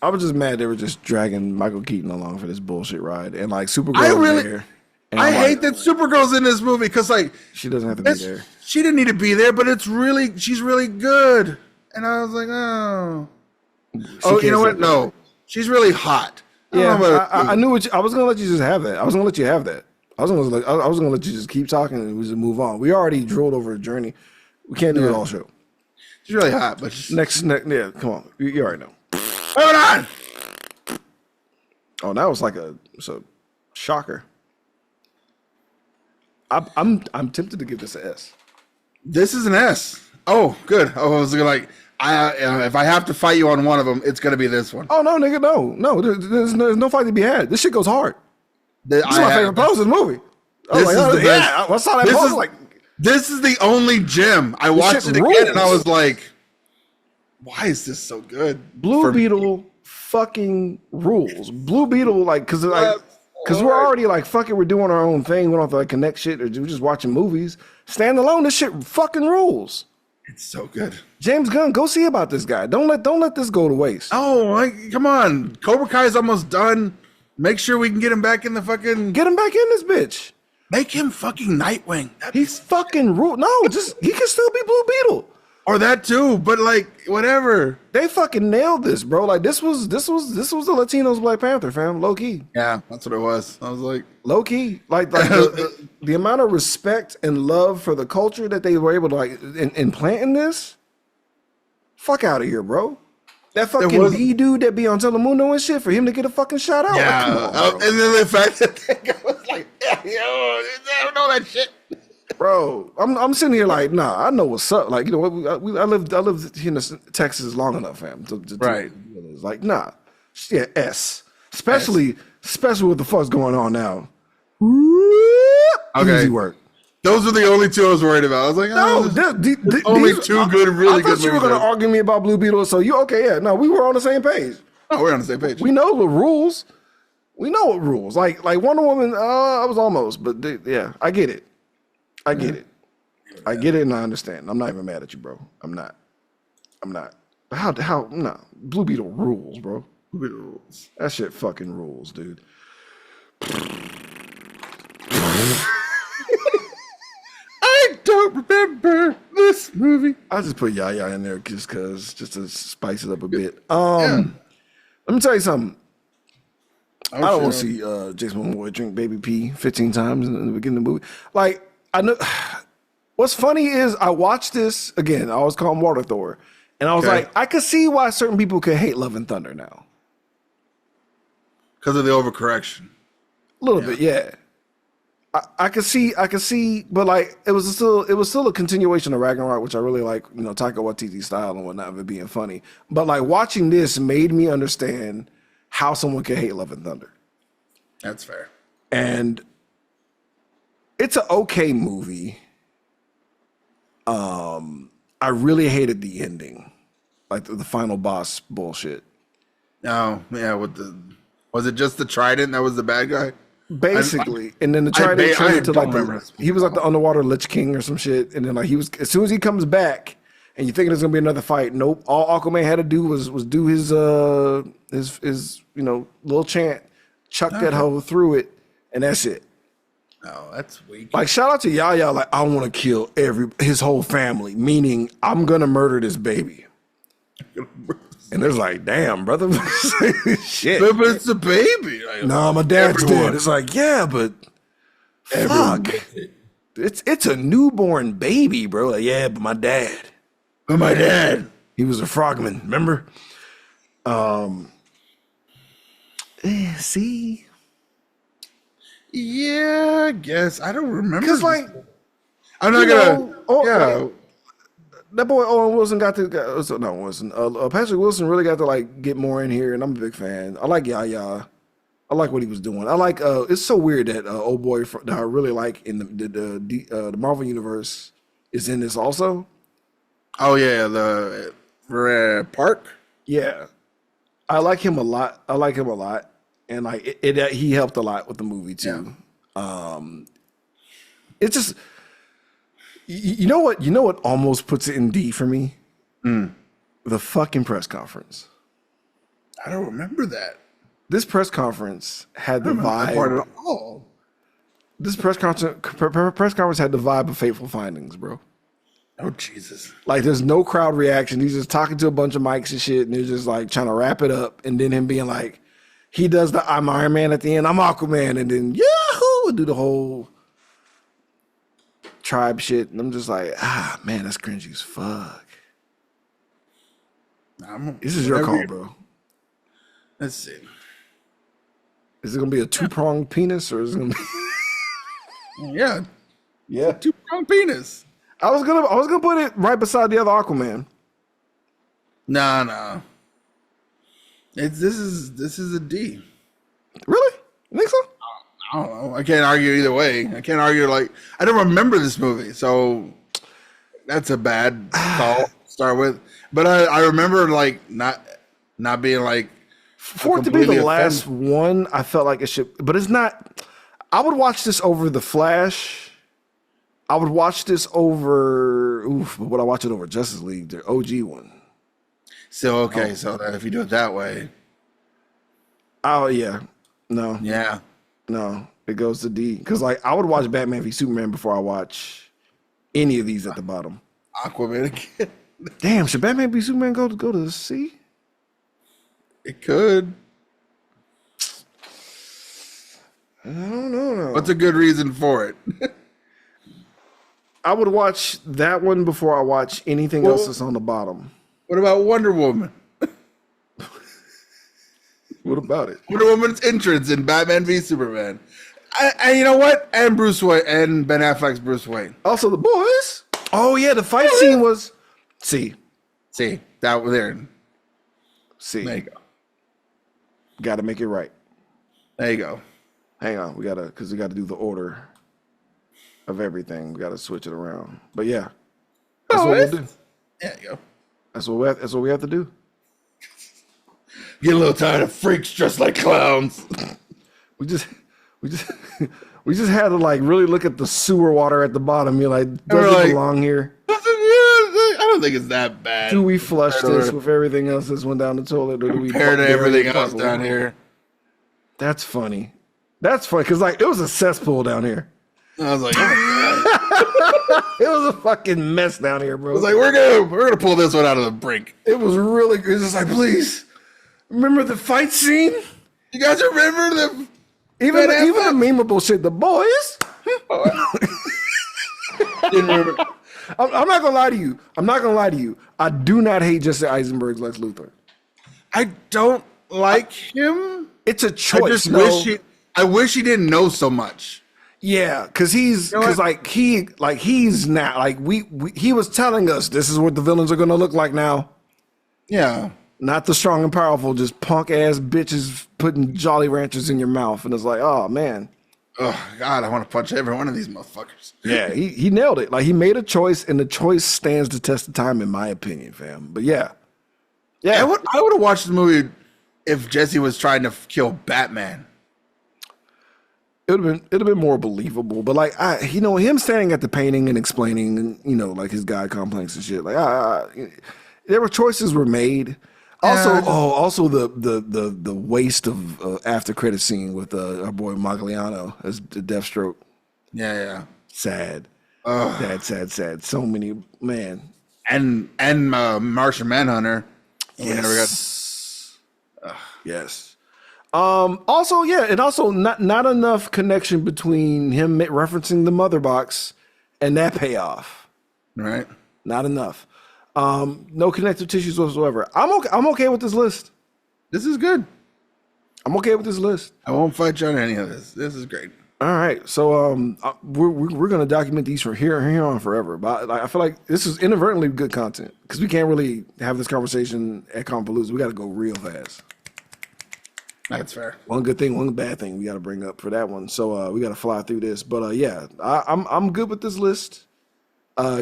I was just mad they were just dragging Michael Keaton along for this bullshit ride. And, like, Supergirl there. I hate that Supergirl's in this movie because, like, she doesn't have to be there. She didn't need to be there, but she's really good. And I was like, oh, you know what? No, she's really hot. I knew I was gonna let you just have that. I was gonna let you have that. I was gonna let you just keep talking and we just move on. We already drooled over a journey. We can't do it all show. It's really hot, but just... Next, yeah, come on. You already know. Hold on. Oh, that was like a shocker. I'm tempted to give this an S. This is an S. Oh, good. I was gonna if I have to fight you on one of them, it's gonna be this one. Oh no, nigga, no. There's no fight to be had. This shit goes hard. This is my favorite pose in the movie. I was like, oh, yeah, I saw that pose. Like, this is the only gem. I watched it again and I was like, why is this so good? Blue Beetle fucking rules. Blue Beetle, like, because we're already like, fuck it, we're doing our own thing. We don't have to like connect shit or we're just watching movies. Stand alone, this shit fucking rules. It's so good. James Gunn, go see about this guy. Don't let this go to waste. Oh, come on. Cobra Kai's almost done. Make sure we can get him back in the fucking... Get him back in this bitch. Make him fucking Nightwing. He's fucking rude. No, just he can still be Blue Beetle. Or that too, but like whatever. They fucking nailed this, bro. Like this was the Latinos Black Panther, fam. Low key. Yeah, that's what it was. I was like low key. Like the amount of respect and love for the culture that they were able to like implant in this. Fuck out of here, bro. That fucking B dude that be on Telemundo and shit, for him to get a fucking shout out. Yeah, like, come on, and then the fact that that guy was like, yeah, yo, I don't know that shit. Bro, I'm sitting here like, nah, I know what's up. Like, you know, I lived here in Texas long enough, fam. Right. Like, nah, yeah, S. Especially what the fuck's going on now. Okay. Easy work. Those are the only two I was worried about. I was like, only two good, really good movies. I thought you were going to argue me about Blue Beetle, so you, okay, yeah. No, we were on the same page. Oh, we're on the same page. We know the rules. We know what rules. Like Wonder Woman, I was almost, but yeah, I get it. I get it. I get it and I understand. I'm not even mad at you, bro. I'm not. How, no. Blue Beetle rules, bro. Blue Beetle rules. That shit fucking rules, dude. I don't remember this movie. I just put Yaya in there just to spice it up a bit. Let me tell you something. I don't want to see Jason Momoa drink Baby P 15 times in the beginning of the movie. Like, I know. What's funny is I watched this again. I always call him Water Thor, and I was like, I could see why certain people could hate Love and Thunder now because of the overcorrection. A little bit, yeah. I could see, but like it was still a continuation of Ragnarok, which I really like. You know, Taika Waititi style and whatnot of it being funny. But like watching this made me understand how someone could hate Love and Thunder. That's fair. And it's an okay movie. I really hated the ending, like the final boss bullshit. Oh yeah, was it just the Trident that was the bad guy? Basically, and then the Trident turned into like he was like the underwater Lich King or some shit, and then like he was as soon as he comes back, and you thinking there's gonna be another fight. Nope, all Aquaman had to do was do his you know little chant, chuck that hoe through it, and that's it. Oh, that's weak. Like, shout out to Yaya. Like, I want to kill his whole family, meaning I'm gonna murder this baby. And it's like, damn, brother, shit. But it's a baby. Like, nah, my dad's dead. It's like, yeah, but fuck, it's a newborn baby, bro. Like, yeah, but my dad. But my dad, he was a frogman. Remember? See. Yeah, I guess I don't remember. Because like, I'm not gonna. That boy Owen Wilson Patrick Wilson really got to like get more in here, and I'm a big fan. I like Yaya. I like what he was doing. I like. It's so weird that old boy that I really like in the Marvel universe is in this also. Oh yeah, the Park. Yeah, I like him a lot. And like he helped a lot with the movie too. Yeah. It's just you know what almost puts it in D for me? The fucking press conference. I don't remember that. This press conference had the vibe. This press conference had the vibe of Fateful Findings, bro. Oh Jesus! Like there's no crowd reaction. He's just talking to a bunch of mics and shit, and they're just like trying to wrap it up, and then him being like. He does the I'm Iron Man at the end. I'm Aquaman, and then Yahoo! would do the whole tribe shit, and I'm just like, man, that's cringy as fuck. This is your call, bro. Let's see. Is it gonna be a 2-pronged penis, or is it gonna be? Yeah, 2-pronged penis. I was gonna put it right beside the other Aquaman. Nah. This is a D. Really? You think so? I don't know. I can't argue either way. I can't argue. Like, I don't remember this movie, so that's a bad call to start with. But I remember like not being like, for it to be the last one, I felt like it should, but it's not. I would watch this over The Flash. I would watch this over. Would I watch it over Justice League, the OG one? So okay, so that if you do it that way, oh yeah, no, it goes to D, because like I would watch Batman v Superman before I watch any of these at the bottom. Aquaman again. Damn, should Batman v Superman go to C? It could. I don't know. What's a good reason for it? I would watch that one before I watch anything else that's on the bottom. What about Wonder Woman? What about it? Wonder Woman's entrance in Batman v Superman. And you know what? And Bruce Wayne and Ben Affleck's Bruce Wayne. Also, the boys. Oh yeah, the fight scene was C. See that there. C. There you go. Got to make it right. There you go. Hang on, we gotta do the order of everything. We gotta switch it around. But yeah, that's what we'll do. There you go. That's what we have to do. Get a little tired of freaks dressed like clowns. We just had to like really look at the sewer water at the bottom. You're like, does it belong here? I don't think it's that bad. Do we flush this with everything else that's went down the toilet, or do we compare to everything else down here? That's funny. That's funny because like it was a cesspool down here. I was like, oh it was a fucking mess down here, bro. I was like, we're gonna pull this one out of the brink. It was really good. It's just like, please remember the fight scene. You guys remember the even the memeable shit. The boys. Didn't remember. I'm not gonna lie to you. I do not hate Jesse Eisenberg's Lex Luthor. I don't like him. It's a choice. I wish he didn't know so much. Yeah, because he's not like he was telling us this is what the villains are gonna look like now. Yeah, not the strong and powerful, just punk ass bitches putting Jolly Ranchers in your mouth, and it's like, oh man. Oh God, I want to punch every one of these motherfuckers. Yeah, he nailed it. Like he made a choice, and the choice stands the test of time, in my opinion, fam. But yeah. I would have watched the movie if Jesse was trying to kill Batman. It'd have been more believable. But like him standing at the painting and explaining, and like his God complex and shit. Like there were choices were made. Also, the waste of after credit scene with our boy Magliano as the Deathstroke. Yeah. Sad. Sad. So many, man. And Martian Manhunter. Yes. Yes. Also, yeah, and also not enough connection between him referencing the mother box and that payoff. Right. Not enough. No connective tissues whatsoever. I'm okay with this list. This is good. I'm okay with this list. I won't fight you on any of this. This is great. All right, so we're gonna document these from here on forever. But I feel like this is inadvertently good content because we can't really have this conversation at Compalooza. We got to go real fast. That's fair. One good thing, one bad thing we got to bring up for that one. So we got to fly through this. But yeah, I'm good with this list.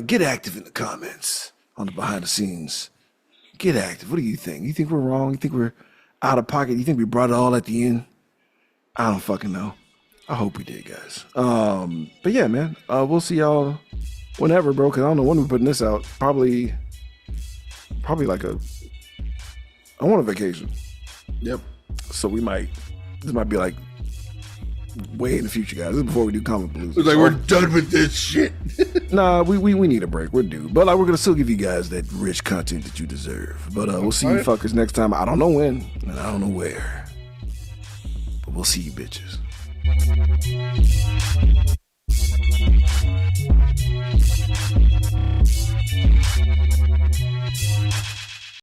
Get active in the comments on the behind the scenes. Get active. What do you think? You think we're wrong? You think we're out of pocket? You think we brought it all at the end? I don't fucking know. I hope we did, guys. But yeah, man, we'll see y'all whenever, bro. Cause I don't know when we're putting this out. Probably like I want a vacation. Yep. So this might be like way in the future, guys. This is before we do Comic Blues. It's like we're done with this shit. Nah, we need a break. We're due, but like we're gonna still give you guys that rich content that you deserve. But we'll see you fuckers next time. I don't know when and I don't know where, but we'll see you bitches.